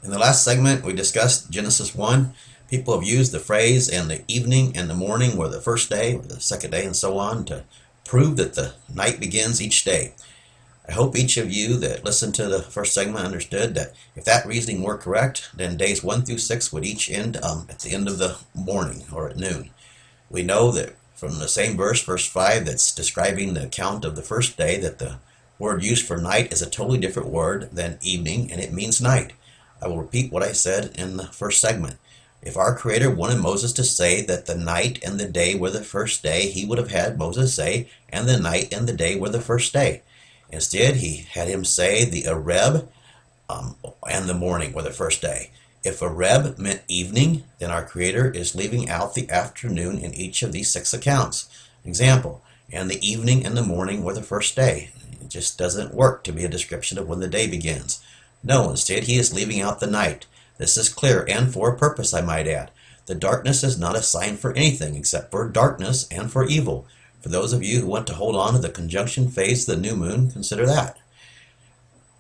In the last segment, we discussed Genesis 1. People have used the phrase "and the evening and the morning were the first day, or the second day, and so on" to prove that the night begins each day. I hope each of you that listened to the first segment understood that if that reasoning were correct, then days 1 through 6 would each end at the end of the morning or at noon. We know that from the same verse 5, that's describing the account of the first day, that the word used for night is a totally different word than evening, and it means night. I will repeat what I said in the first segment. If our Creator wanted Moses to say that the night and the day were the first day, he would have had Moses say, "and the night and the day were the first day." Instead, he had him say the Ereb and the morning were the first day. If Ereb meant evening, then our Creator is leaving out the afternoon in each of these 6 accounts. Example, and the evening and the morning were the first day. It just doesn't work to be a description of when the day begins. No, instead he is leaving out the night. This is clear, and for a purpose, I might add. The darkness is not a sign for anything except for darkness and for evil. For those of you who want to hold on to the conjunction phase of the new moon, consider that.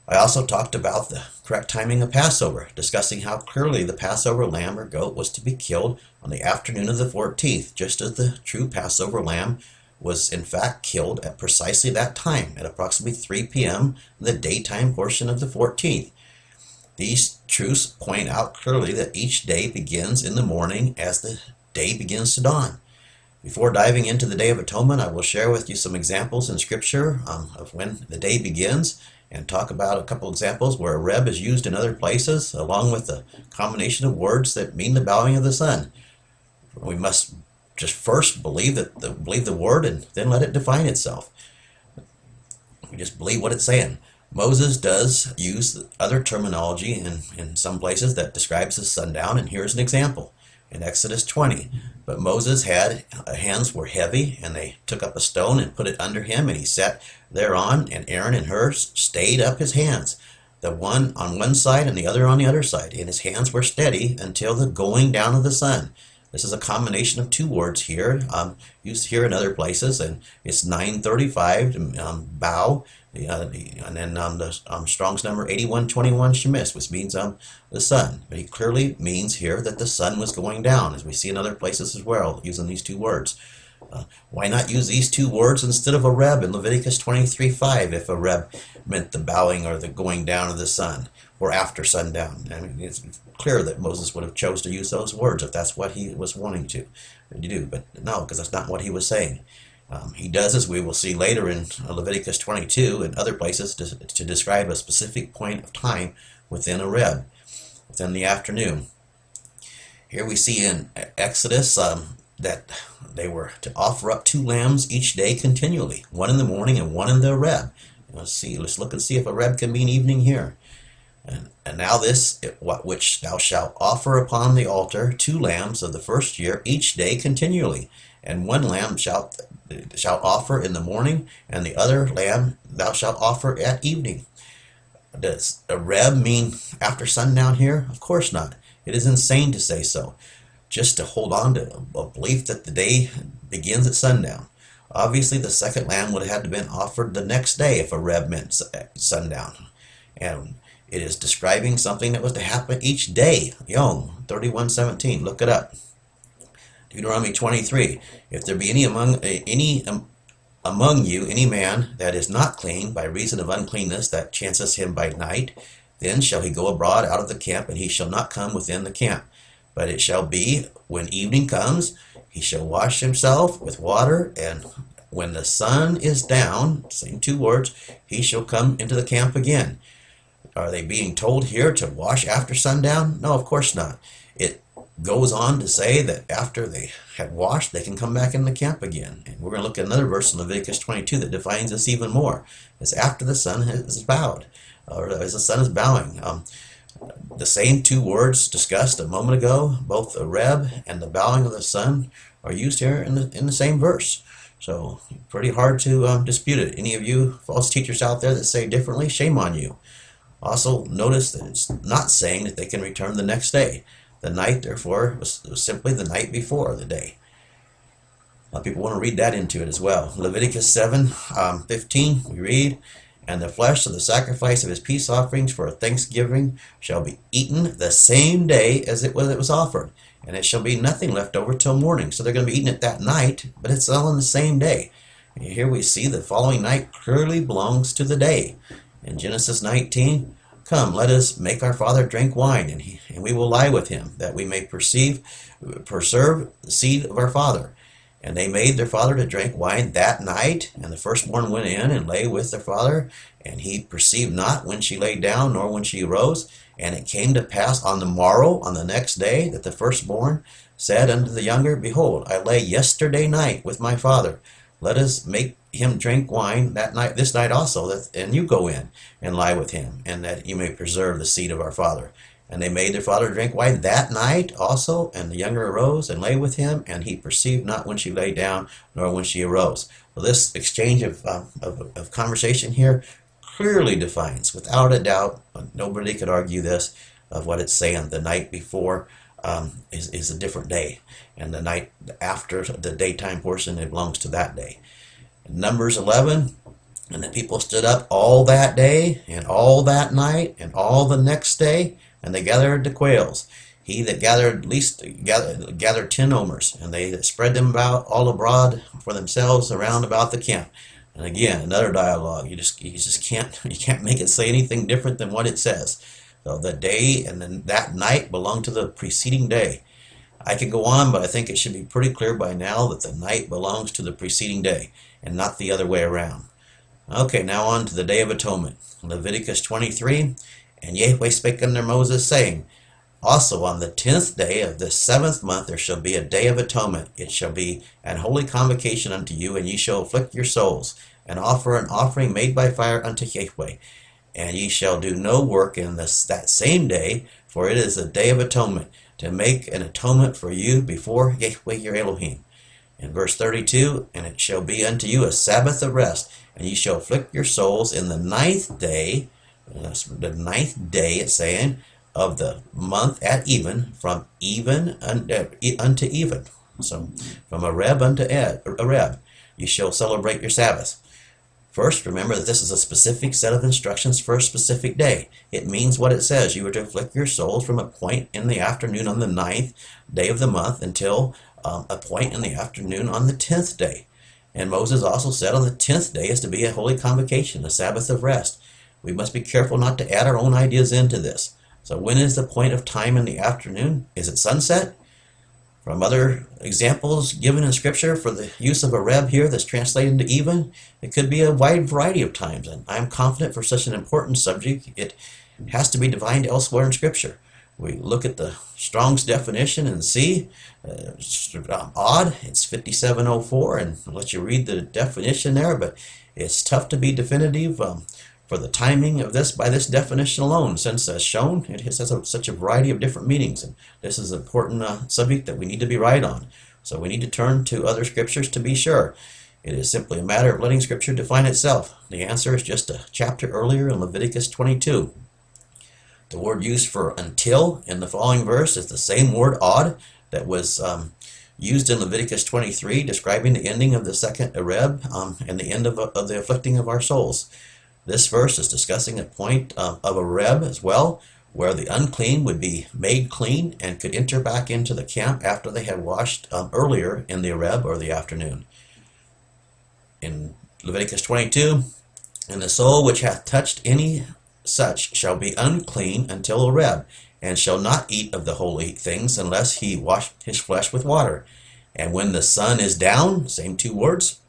I also talked about the correct timing of Passover, discussing how clearly the Passover lamb or goat was to be killed on the afternoon of the 14th, just as the true Passover lamb was in fact killed at precisely that time, at approximately 3 p.m. in the daytime portion of the 14th. These truths point out clearly that each day begins in the morning as the day begins to dawn. Before diving into the Day of Atonement, I will share with you some examples in Scripture of when the day begins, and talk about a couple examples where Ereb is used in other places, along with a combination of words that mean the bowing of the sun. We must just first believe the word and then let it define itself. We just believe what it's saying. Moses does use other terminology in some places that describes the sundown, and here's an example. In Exodus 20, but Moses' hands were heavy, and they took up a stone and put it under him, and he sat thereon, and Aaron and Hur stayed up his hands, the one on one side and the other on the other side, and his hands were steady until the going down of the sun. This is a combination of 2 words here, used here in other places, and it's 935, bow, and then the Strong's number 8121 shemis, which means the sun. But he clearly means here that the sun was going down, as we see in other places as well, using these 2 words. Why not use these 2 words instead of Ereb in Leviticus 23:5 if Ereb meant the bowing or the going down of the sun, or after sundown? I mean, it's clear that Moses would have chose to use those words if that's what he was wanting to do, but no, because that's not what he was saying. He does, as we will see later in Leviticus 22 and other places, to describe a specific point of time within Ereb, within the afternoon. Here we see in Exodus that they were to offer up 2 lambs each day continually, one in the morning and one in the Ereb. Let's look and see if Ereb can mean evening here. And now this, which thou shalt offer upon the altar, 2 lambs of the first year each day continually, and 1 lamb shalt offer in the morning, and the other lamb thou shalt offer at evening. Does Ereb mean after sundown here? Of course not. It is insane to say so, just to hold on to a belief that the day begins at sundown. Obviously, the second lamb would have had to been offered the next day if Ereb meant sundown. And it is describing something that was to happen each day. Yom 31:17. Look it up. Deuteronomy 23. If there be any among you any man that is not clean by reason of uncleanness that chances him by night, then shall he go abroad out of the camp, and he shall not come within the camp. But it shall be, when evening comes, he shall wash himself with water, and when the sun is down, same 2 words, he shall come into the camp again. Are they being told here to wash after sundown? No, of course not. It goes on to say that after they had washed, they can come back in the camp again. And we're going to look at another verse in Leviticus 22 that defines this even more. It's after the sun is bowed, or as the sun is bowing. The same 2 words discussed a moment ago, both the Ereb and the bowing of the sun, are used here in the same verse. So pretty hard to dispute it. Any of you false teachers out there that say differently, shame on you. Also, notice that it's not saying that they can return the next day. The night, therefore, was simply the night before the day. A lot of people want to read that into it as well. Leviticus 7:15, we read, And the flesh of the sacrifice of his peace offerings for thanksgiving shall be eaten the same day as it was offered. And it shall be nothing left over till morning. So they're going to be eating it that night, but it's all on the same day. And here we see the following night clearly belongs to the day. In Genesis 19, come, let us make our father drink wine, and we will lie with him, that we may preserve the seed of our father. And they made their father to drink wine that night, and the firstborn went in and lay with their father, and he perceived not when she lay down, nor when she arose. And it came to pass on the morrow, on the next day, that the firstborn said unto the younger, Behold, I lay yesterday night with my father. Let us make him drink wine that night, this night also, and you go in and lie with him, and that you may preserve the seed of our father. And they made their father drink wine that night also, and the younger arose and lay with him, and he perceived not when she lay down, nor when she arose. Well, this exchange of conversation here clearly defines, without a doubt, nobody could argue this, of what it's saying. The night before is a different day, and the night after, the daytime portion, it belongs to that day. In Numbers 11, and the people stood up all that day, and all that night, and all the next day, and they gathered the quails. He that gathered least gathered 10 omers, and they spread them about all abroad for themselves around about the camp. And again, another dialogue. You just can't make it say anything different than what it says. So the day and then that night belong to the preceding day. I could go on, but I think it should be pretty clear by now that the night belongs to the preceding day and not the other way around. Okay, now on to the Day of Atonement. Leviticus 23, and Yahweh spake unto Moses, saying, Also on the 10th day of the 7th month there shall be a day of atonement. It shall be an holy convocation unto you, and ye shall afflict your souls, and offer an offering made by fire unto Yahweh. And ye shall do no work in that same day, for it is a day of atonement, to make an atonement for you before Yahweh your Elohim. In verse 32, and it shall be unto you a Sabbath of rest, and ye shall afflict your souls in the 9th day, that's the 9th day, it's saying, of the month at even, from even unto even. So from Ereb unto Ereb, you shall celebrate your Sabbath. First, remember that this is a specific set of instructions for a specific day. It means what it says. You are to afflict your souls from a point in the afternoon on the 9th day of the month until a point in the afternoon on the 10th day. And Moses also said on the 10th day is to be a holy convocation, a Sabbath of rest. We must be careful not to add our own ideas into this. So when is the point of time in the afternoon? Is it sunset? From other examples given in Scripture for the use of Ereb here that's translated into even, it could be a wide variety of times. And I'm confident for such an important subject, it has to be defined elsewhere in Scripture. We look at the Strong's definition and see, odd, it's 5704, and I'll let you read the definition there, but it's tough to be definitive for the timing of this by this definition alone, since as shown, it has such a variety of different meanings, and this is an important subject that we need to be right on. So we need to turn to other scriptures to be sure. It is simply a matter of letting Scripture define itself. The answer is just a chapter earlier in Leviticus 22. The word used for until in the following verse is the same word odd that was used in Leviticus 23, describing the ending of the second Ereb and the end of the afflicting of our souls. This verse is discussing a point of Ereb as well, where the unclean would be made clean and could enter back into the camp after they had washed earlier in the Ereb or the afternoon. In Leviticus 22, and the soul which hath touched any such shall be unclean until Ereb, and shall not eat of the holy things unless he wash his flesh with water. And when the sun is down, same two words,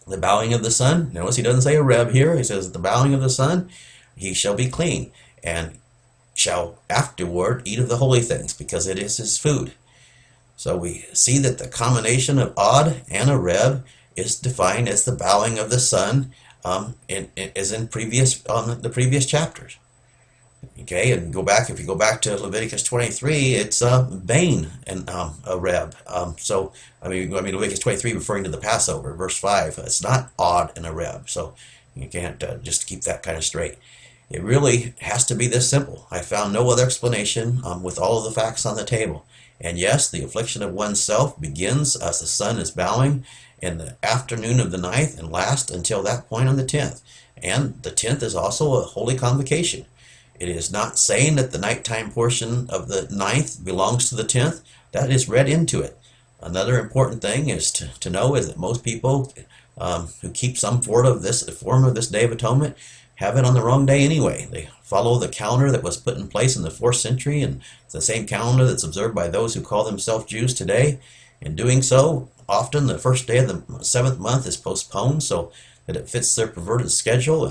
the bowing of the sun, notice he doesn't say Ereb here, he says the bowing of the sun, he shall be clean, and shall afterward eat of the holy things, because it is his food. So we see that the combination of Od and Ereb is defined as the bowing of the sun, as in the previous chapters. Okay, and if you go back to Leviticus 23, it's Bain and Ereb. Leviticus 23 referring to the Passover, verse 5. It's not Od and Ereb, so you can't just keep that kind of straight. It really has to be this simple. I found no other explanation with all of the facts on the table. And yes, the affliction of oneself begins as the sun is bowing, in the afternoon of the 9th and last until that point on the 10th. And the 10th is also a holy convocation. It is not saying that the nighttime portion of the 9th belongs to the 10th. That is read into it. Another important thing is to know is that most people who keep some form of this Day of Atonement have it on the wrong day anyway. They follow the calendar that was put in place in the 4th century, and it's the same calendar that's observed by those who call themselves Jews today. In doing so, often the first day of the 7th month is postponed so that it fits their perverted schedule,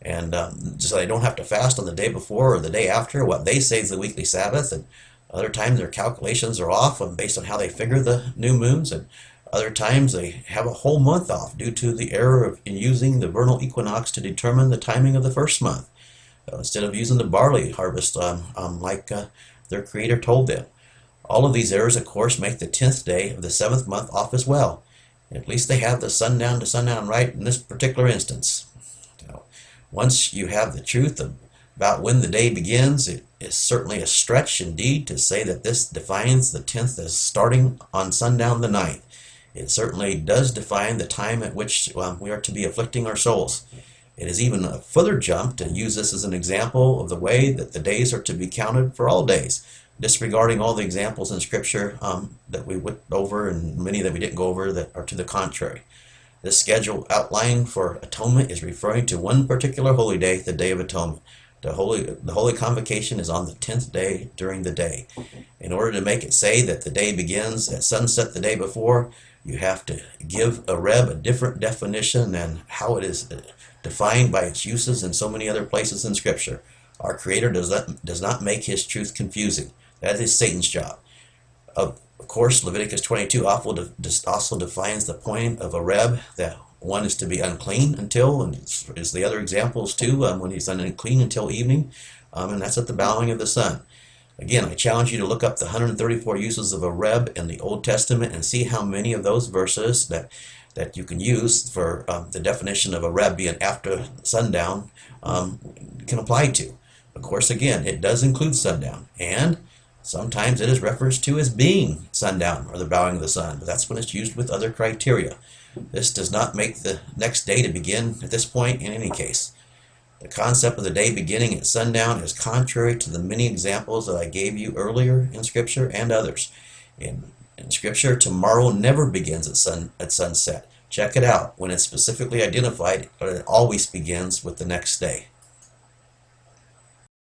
and so they don't have to fast on the day before or the day after what they say is the weekly Sabbath. And other times their calculations are off based on how they figure the new moons, and other times they have a whole month off due to the error in using the vernal equinox to determine the timing of the first month, instead of using the barley harvest like their Creator told them. All of these errors, of course, make the 10th day of the 7th month off as well. At least they have the sundown to sundown right in this particular instance. Now, once you have the truth about when the day begins, it is certainly a stretch indeed to say that this defines the 10th as starting on sundown the 9th. It certainly does define the time at which we are to be afflicting our souls. It is even a further jump to use this as an example of the way that the days are to be counted for all days, disregarding all the examples in Scripture that we went over and many that we didn't go over that are to the contrary. This schedule outline for atonement is referring to one particular holy day, the Day of Atonement. The holy convocation is on the 10th day during the day. In order to make it say that the day begins at sunset the day before, you have to give Ereb a different definition than how it is defined by its uses in so many other places in Scripture. Our Creator does not make His truth confusing. That is Satan's job. Of course, Leviticus 22 also defines the point of Ereb, that one is to be unclean until, and is the other examples too, when he's unclean until evening, and that's at the bowing of the sun. Again, I challenge you to look up the 134 uses of Ereb in the Old Testament and see how many of those verses that you can use for the definition of Ereb being after sundown can apply to. Of course, again, it does include sundown, and sometimes it is referenced to as being sundown or the bowing of the sun, but that's when it's used with other criteria. This does not make the next day to begin at this point in any case. The concept of the day beginning at sundown is contrary to the many examples that I gave you earlier in Scripture and others. In Scripture, tomorrow never begins at sunset. Check it out. When it's specifically identified, it always begins with the next day.